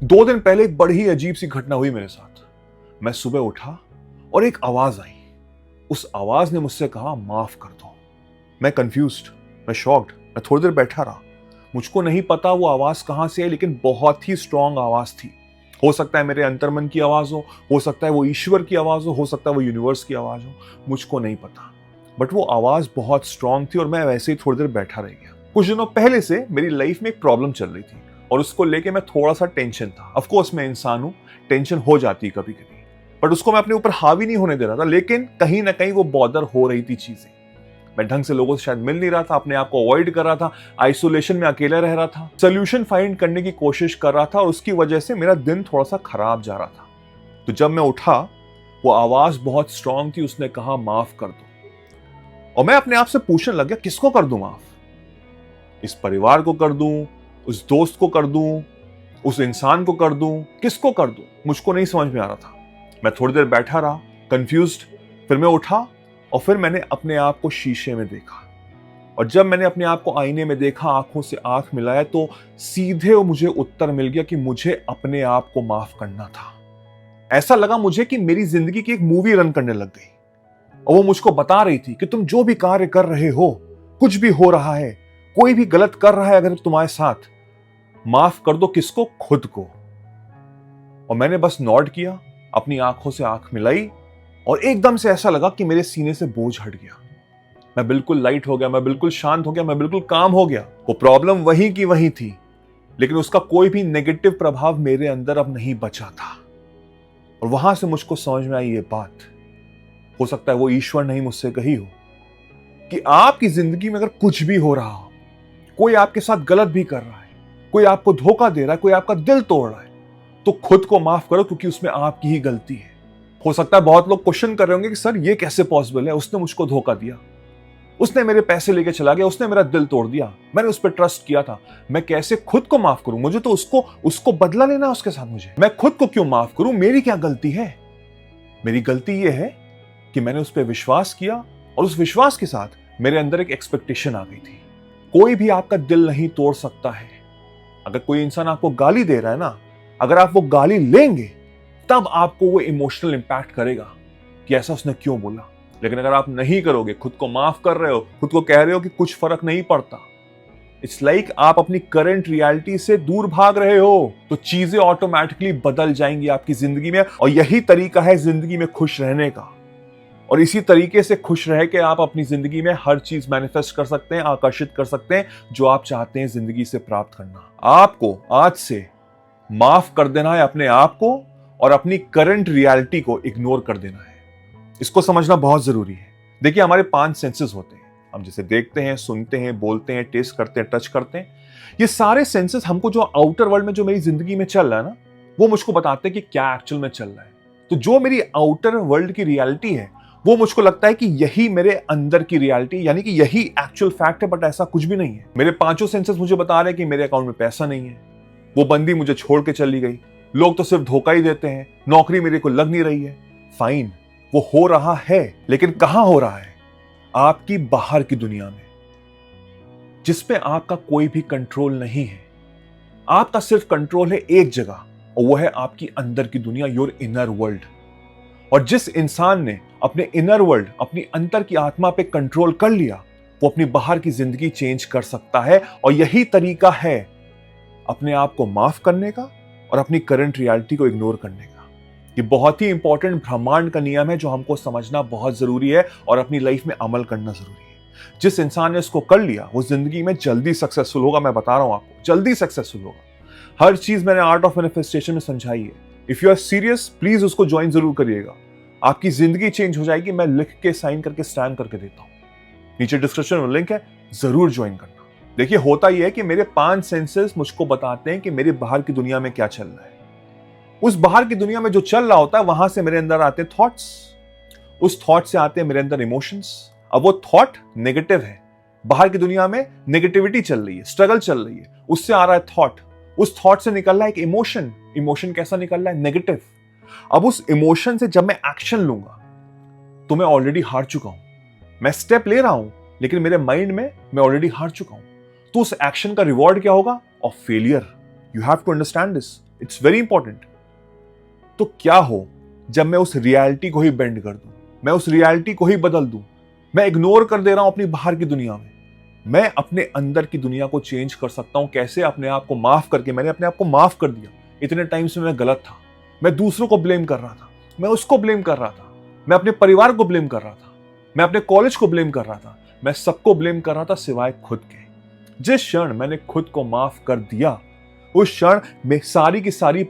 2 दिन पहले एक बड़ी ही अजीब सी घटना हुई मेरे साथ। मैं सुबह उठा और एक आवाज आई। उस आवाज ने मुझसे कहा, माफ कर दो। मैं कंफ्यूज्ड, मैं शॉक्ड, मैं थोड़ी देर बैठा रहा। मुझको नहीं पता वो आवाज कहां से आई, लेकिन बहुत ही स्ट्रांग आवाज थी। हो सकता है मेरे अंतर्मन की आवाज हो सकता है वो ईश्वर की आवाज हो सकता है वो यूनिवर्स की आवाज हो, मुझको नहीं पता। बट वो आवाज बहुत स्ट्रांग थी और मैं वैसे ही थोड़ी देर बैठा रह गया। कुछ दिनों पहले से मेरी लाइफ में एक प्रॉब्लम चल रही थी और उसको लेके मैं थोड़ा सा टेंशन था। ऑफ कोर्स मैं इंसान हूं, टेंशन हो जाती है कभी कभी, बट उसको मैं अपने ऊपर हावी नहीं होने दे रहा था। लेकिन कहीं ना कहीं वो बॉदर हो रही थी चीजें। मैं ढंग से लोगों से शायद मिल नहीं रहा था, अपने आप को अवॉइड कर रहा था, आइसोलेशन में अकेला रह रहा था, सोल्यूशन फाइंड करने की कोशिश कर रहा था और उसकी वजह से मेरा दिन थोड़ा सा खराब जा रहा था। तो जब मैं उठा, वो आवाज बहुत स्ट्रांग थी। उसने कहा, माफ कर दो। और मैं अपने आप से पूछने लग गया, किसको कर दूं माफ? इस परिवार को कर दूं, उस दोस्त को कर दूं, उस इंसान को कर दूं, किसको कर दूं? मुझको नहीं समझ में आ रहा था। मैं थोड़ी देर बैठा रहा कंफ्यूज्ड। फिर मैं उठा और फिर मैंने अपने आप को शीशे में देखा। और जब मैंने अपने आप को आईने में देखा, आंखों से आंख मिलाया, तो सीधे मुझे उत्तर मिल गया कि मुझे अपने आप को माफ करना था। ऐसा लगा मुझे कि मेरी जिंदगी की एक मूवी रन करने लग गई और वो मुझको बता रही थी कि तुम जो भी कार्य कर रहे हो, कुछ भी हो रहा है, कोई भी गलत कर रहा है अगर तुम्हारे साथ, माफ कर दो। किसको? खुद को। और मैंने बस नॉड किया, अपनी आंखों से आंख मिलाई और एकदम से ऐसा लगा कि मेरे सीने से बोझ हट गया। मैं बिल्कुल लाइट हो गया, मैं बिल्कुल शांत हो गया, मैं बिल्कुल काम हो गया। वो प्रॉब्लम वहीं की वहीं थी, लेकिन उसका कोई भी नेगेटिव प्रभाव मेरे अंदर अब नहीं बचा था। और वहां से मुझको समझ में आई ये बात, हो सकता है वो ईश्वर नहीं मुझसे कही हो, कि आपकी जिंदगी में अगर कुछ भी हो रहा हो, कोई आपके साथ गलत भी कर रहा है, कोई आपको धोखा दे रहा है, कोई आपका दिल तोड़ रहा है, तो खुद को माफ करो, क्योंकि उसमें आपकी ही गलती है। हो सकता है बहुत लोग क्वेश्चन कर रहे होंगे कि सर ये कैसे पॉसिबल है, उसने मुझको धोखा दिया, उसने मेरे पैसे लेके चला गया, उसने मेरा दिल तोड़ दिया, मैंने उस पर ट्रस्ट किया था, मैं कैसे खुद को माफ करूं? मुझे तो उसको बदला लेना है उसके साथ। मैं खुद को क्यों माफ करूं? मेरी क्या गलती है? मेरी गलती यह है कि मैंने उस पर विश्वास किया और उस विश्वास के साथ मेरे अंदर एक एक्सपेक्टेशन आ गई थी। कोई भी आपका दिल नहीं तोड़ सकता है। अगर कोई इंसान आपको गाली दे रहा है ना, अगर आप वो गाली लेंगे तब आपको वो इमोशनल इंपैक्ट करेगा कि ऐसा उसने क्यों बोला। लेकिन अगर आप नहीं करोगे, खुद को माफ कर रहे हो, खुद को कह रहे हो कि कुछ फर्क नहीं पड़ता, इट्स लाइक आप अपनी करंट रियलिटी से दूर भाग रहे हो, तो चीजें ऑटोमेटिकली बदल जाएंगी आपकी जिंदगी में। और यही तरीका है जिंदगी में खुश रहने का। और इसी तरीके से खुश रह के आप अपनी जिंदगी में हर चीज मैनिफेस्ट कर सकते हैं, आकर्षित कर सकते हैं जो आप चाहते हैं जिंदगी से प्राप्त करना। आपको आज से माफ कर देना है अपने आप को और अपनी करंट रियलिटी को इग्नोर कर देना है। इसको समझना बहुत जरूरी है। देखिए, हमारे 5 सेंसेस होते हैं। हम जैसे देखते हैं, सुनते हैं, बोलते हैं, टेस्ट करते हैं, टच करते हैं। ये सारे सेंसेस हमको जो आउटर वर्ल्ड में जो मेरी जिंदगी में चल रहा है ना, वो मुझको बताते हैं कि क्या एक्चुअल में चल रहा है। तो जो मेरी आउटर वर्ल्ड की रियलिटी है, वो मुझको लगता है कि यही मेरे अंदर की रियलिटी, यानी कि यही एक्चुअल फैक्ट है। बट ऐसा कुछ भी नहीं है। मेरे 5 सेंसेस मुझे बता रहे हैं कि मेरे अकाउंट में पैसा नहीं है, वो बंदी मुझे छोड़ के चली गई, लोग तो सिर्फ धोखा ही देते हैं, नौकरी मेरे को लग नहीं रही है। फाइन, वो हो रहा है, लेकिन कहां हो रहा है? आपकी बाहर की दुनिया में, जिसपे आपका कोई भी कंट्रोल नहीं है। आपका सिर्फ कंट्रोल है एक जगह, और वो है आपकी अंदर की दुनिया, योर इनर वर्ल्ड। और जिस इंसान ने अपने इनर वर्ल्ड, अपनी अंतर की आत्मा पे कंट्रोल कर लिया, वो अपनी बाहर की जिंदगी चेंज कर सकता है। और यही तरीका है अपने आप को माफ करने का और अपनी करंट रियलिटी को इग्नोर करने का। ये बहुत ही इंपॉर्टेंट ब्रह्मांड का नियम है जो हमको समझना बहुत जरूरी है और अपनी लाइफ में अमल करना जरूरी है। जिस इंसान ने इसको कर लिया, वो जिंदगी में जल्दी सक्सेसफुल होगा। मैं बता रहा हूं आपको, जल्दी सक्सेसफुल होगा। हर चीज मैंने आर्ट ऑफ मैनिफेस्टेशन में समझाई है। If you are serious, please उसको ज्वाइन जरूर करिएगा। आपकी जिंदगी चेंज हो जाएगी। मैं लिख के, साइन करके, स्टैम्प करके देता हूं। नीचे डिस्क्रिप्शन में लिंक है, जरूर ज्वाइन करना। देखिए, होता यह है कि मेरे 5 सेंसेस मुझको बताते हैं कि मेरे बाहर की दुनिया में क्या चल रहा है। उस बाहर की दुनिया में जो चल रहा होता है, वहां से मेरे अंदर आते हैं थॉट्स, उस थॉट से आते हैं मेरे अंदर इमोशंस। अब वो थॉट नेगेटिव है, बाहर की दुनिया में नेगेटिविटी चल रही है, स्ट्रगल चल रही है, उससे आ रहा है थॉट, उस थॉट से निकल रहा है एक इमोशन। इमोशन कैसा निकल रहा है? नेगेटिव। अब उस इमोशन से जब मैं एक्शन लूंगा, तो मैं ऑलरेडी हार चुका हूं। मैं स्टेप ले रहा हूं, लेकिन मेरे माइंड में मैं ऑलरेडी हार चुका हूं। तो उस एक्शन का रिवॉर्ड क्या होगा? Of failure. You have to understand this. It's very important. तो क्या हो जब मैं उस रियलिटी को ही बेंड कर दूं, मैं उस रियलिटी को ही बदल दूं, मैं इग्नोर कर दे रहा हूं अपनी बाहर की दुनिया में, मैं अपने अंदर की दुनिया को चेंज कर सकता हूं। कैसे? अपने आप को माफ करके। मैंने अपने आप को माफ कर दिया। इतने टाइम से मैं गलत था, मैं दूसरों को ब्लेम कर रहा था, मैं उसको ब्लेम कर रहा था, मैं अपने परिवार को ब्लेम कर रहा था, मैं अपने कॉलेज को ब्लेम कर रहा था, मैं सबको ब्लेम कर रहा था सिवाय खुद के। जिस क्षण मैंने खुद को माफ कर दिया, उस क्षण में सारी की सारी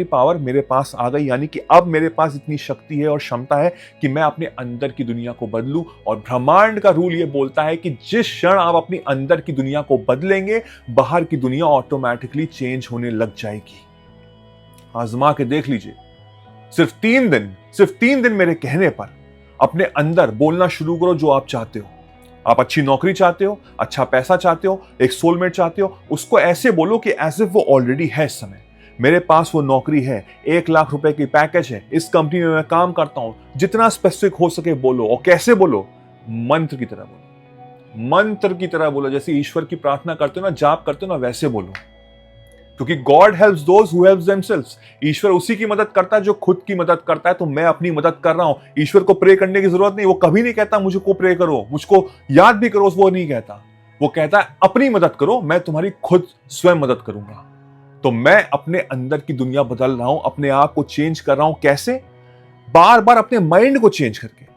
पावर मेरे पास आ गई। यानी कि अब मेरे पास इतनी शक्ति है और क्षमता है कि मैं अपने अंदर की दुनिया को बदलूं। और ब्रह्मांड का रूल ये बोलता है कि जिस क्षण आप अपनी अंदर की दुनिया को बदलेंगे, बाहर की दुनिया ऑटोमेटिकली चेंज होने लग जाएगी। आजमा के देख लीजिए। सिर्फ 3 दिन मेरे कहने पर अपने अंदर बोलना शुरू करो जो आप चाहते हो। आप अच्छी नौकरी चाहते हो, अच्छा पैसा चाहते हो, एक सोलमेट चाहते हो, उसको ऐसे बोलो कि एज इफ वो ऑलरेडी है। इस समय मेरे पास वो नौकरी है, 1 लाख रुपए की पैकेज है, इस कंपनी में मैं काम करता हूं। जितना स्पेसिफिक हो सके बोलो। और कैसे बोलो? मंत्र की तरह बोलो, मंत्र की तरह बोलो। जैसे ईश्वर की प्रार्थना करते हो ना, जाप करते हो ना, वैसे बोलो। क्योंकि god helps those who helps themselves. ईश्वर उसी की मदद करता है जो खुद की मदद करता है। तो मैं अपनी मदद कर रहा हूं। ईश्वर को प्रे करने की जरूरत नहीं। वो कभी नहीं कहता मुझको प्रे करो, मुझको याद भी करो, वो नहीं कहता। वो कहता है अपनी मदद करो, मैं तुम्हारी खुद स्वयं मदद करूंगा। तो मैं अपने अंदर की दुनिया बदल रहा हूं, अपने आप को चेंज कर रहा हूं। कैसे? बार बार अपने माइंड को चेंज करके।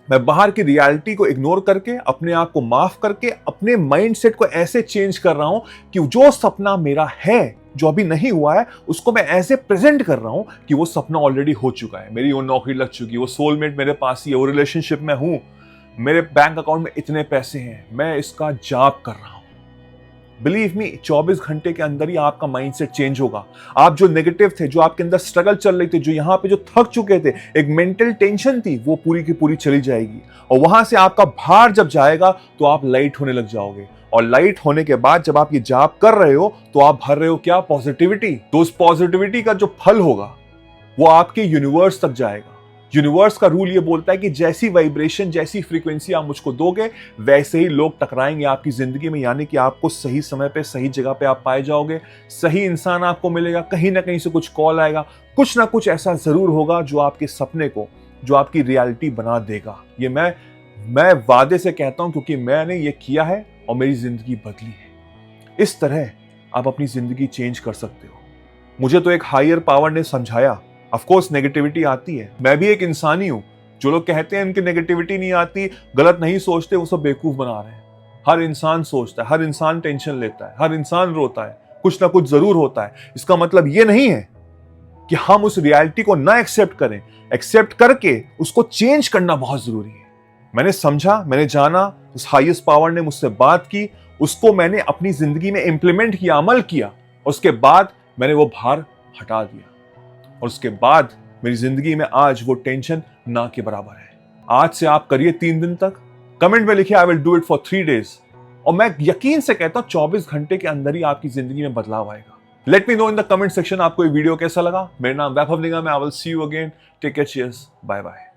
मैं बाहर की रियलिटी को इग्नोर करके, अपने आप को माफ करके, अपने माइंडसेट को ऐसे चेंज कर रहा हूं कि जो सपना मेरा है, जो अभी नहीं हुआ है, उसको मैं ऐसे प्रेजेंट कर रहा हूं कि वो सपना ऑलरेडी हो चुका है। मेरी वो नौकरी लग चुकी है, वो सोलमेट मेरे पास ही है, वो रिलेशनशिप में हूं, मेरे बैंक अकाउंट में इतने पैसे हैं, मैं इसका जाप कर रहा हूं। बिलीव मी, 24 घंटे के अंदर ही आपका माइंडसेट चेंज होगा। आप जो नेगेटिव थे, जो आपके अंदर स्ट्रगल चल रही थी, जो यहां पे जो थक चुके थे, एक मेंटल टेंशन थी, वो पूरी की पूरी चली जाएगी। और वहां से आपका भार जब जाएगा तो आप लाइट होने लग जाओगे। और लाइट होने के बाद जब आप ये जाप कर रहे हो तो आप भर रहे हो क्या? पॉजिटिविटी। तो उस पॉजिटिविटी का जो फल होगा वो आपके यूनिवर्स तक जाएगा। यूनिवर्स का रूल ये बोलता है कि जैसी वाइब्रेशन, जैसी फ्रीक्वेंसी आप मुझको दोगे, वैसे ही लोग टकराएंगे आपकी जिंदगी में। यानी कि आपको सही समय पे, सही जगह पे आप पाए जाओगे, सही इंसान आपको मिलेगा, कहीं ना कहीं से कुछ कॉल आएगा, कुछ ना कुछ ऐसा जरूर होगा जो आपके सपने को, जो आपकी रियलिटी बना देगा। ये मैं वादे से कहता हूं, क्योंकि मैंने ये किया है और मेरी जिंदगी बदली है। इस तरह आप अपनी जिंदगी चेंज कर सकते हो। मुझे तो एक हायर पावर ने समझाया। ऑफ कोर्स नेगेटिविटी आती है, मैं भी एक इंसान ही हूं। जो लोग कहते हैं इनकी नेगेटिविटी नहीं आती, गलत नहीं सोचते, वो सब बेवकूफ बना रहे हैं। हर इंसान सोचता है, हर इंसान टेंशन लेता है, हर इंसान रोता है, कुछ ना कुछ जरूर होता है। इसका मतलब ये नहीं है कि हम उस रियलिटी को ना एक्सेप्ट करें। एक्सेप्ट करके उसको चेंज करना बहुत जरूरी है। मैंने समझा, मैंने जाना, उस हाईएस्ट पावर ने मुझसे बात की, उसको मैंने अपनी जिंदगी में इंप्लीमेंट किया, अमल किया, और उसके बाद मैंने वो भार हटा दिया। और उसके बाद मेरी जिंदगी में आज वो टेंशन ना के बराबर है। आज से आप करिए 3 दिन तक, कमेंट में लिखिए I will do it for 3 days, और मैं यकीन से कहता हूं 24 घंटे के अंदर ही आपकी जिंदगी में बदलाव आएगा। Let me know in the comment section आपको ये वीडियो कैसा लगा। मेरा नाम वैभव निगम है। I will see you again. Take care, cheers, bye bye.